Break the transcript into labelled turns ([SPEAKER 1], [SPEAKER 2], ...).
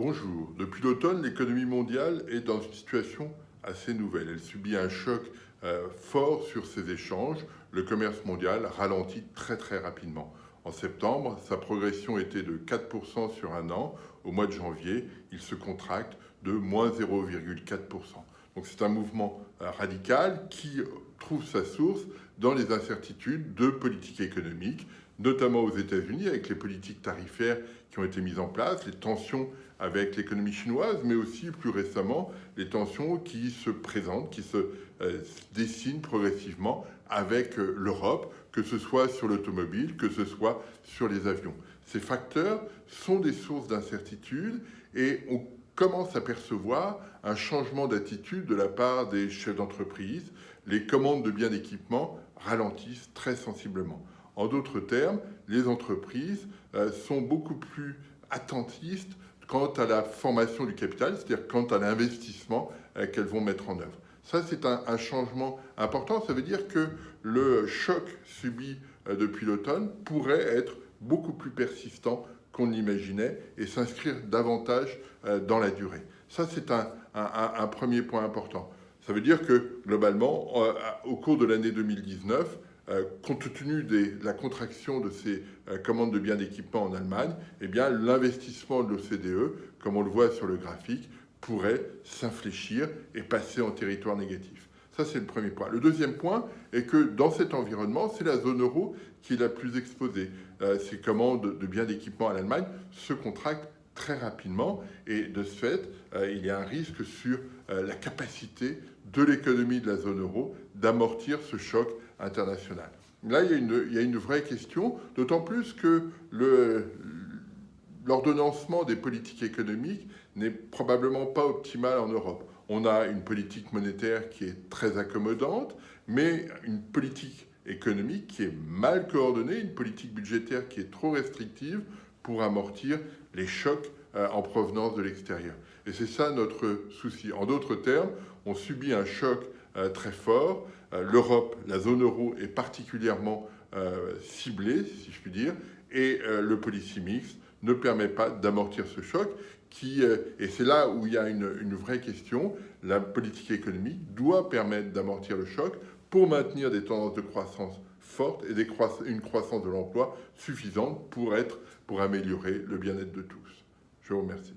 [SPEAKER 1] Bonjour. Depuis l'automne, l'économie mondiale est dans une situation assez nouvelle. Elle subit un choc fort sur ses échanges. Le commerce mondial ralentit très rapidement. En septembre, sa progression était de 4% sur un an. Au mois de janvier, il se contracte de moins 0,4%. Donc c'est un mouvement radical qui trouve sa source dans les incertitudes de politique économique, notamment aux États-Unis avec les politiques tarifaires qui ont été mises en place, les tensions avec l'économie chinoise, mais aussi plus récemment les tensions qui se présentent, qui se dessinent progressivement avec l'Europe, que ce soit sur l'automobile, que ce soit sur les avions. Ces facteurs sont des sources d'incertitude et on commence à percevoir un changement d'attitude de la part des chefs d'entreprise. Les commandes de biens d'équipement ralentissent très sensiblement. En d'autres termes, les entreprises sont beaucoup plus attentistes quant à la formation du capital, c'est-à-dire quant à l'investissement qu'elles vont mettre en œuvre. Ça, c'est un changement important. Ça veut dire que le choc subi depuis l'automne pourrait être beaucoup plus persistant qu'on l'imaginait et s'inscrire davantage dans la durée. Ça, c'est un premier point important. Ça veut dire que, globalement, au cours de l'année 2019, compte tenu de la contraction de ces commandes de biens d'équipement en Allemagne, eh bien, l'investissement de l'OCDE, comme on le voit sur le graphique, pourrait s'infléchir et passer en territoire négatif. Ça, c'est le premier point. Le deuxième point est que dans cet environnement, c'est la zone euro qui est la plus exposée. Ces commandes de biens d'équipement en Allemagne se contractent très rapidement et de ce fait, il y a un risque sur la capacité de l'économie de la zone euro d'amortir ce choc international. Là, il y a une vraie question, d'autant plus que l'ordonnancement des politiques économiques n'est probablement pas optimal en Europe. On a une politique monétaire qui est très accommodante, mais une politique économique qui est mal coordonnée, une politique budgétaire qui est trop restrictive pour amortir les chocs en provenance de l'extérieur. Et c'est ça notre souci. En d'autres termes, on subit un choc très fort. L'Europe, la zone euro est particulièrement ciblée, si je puis dire, et le policy mix ne permet pas d'amortir ce choc. Et c'est là où il y a une vraie question. La politique économique doit permettre d'amortir le choc pour maintenir des tendances de croissance fortes et une croissance de l'emploi suffisante pour améliorer le bien-être de tous. Je vous remercie.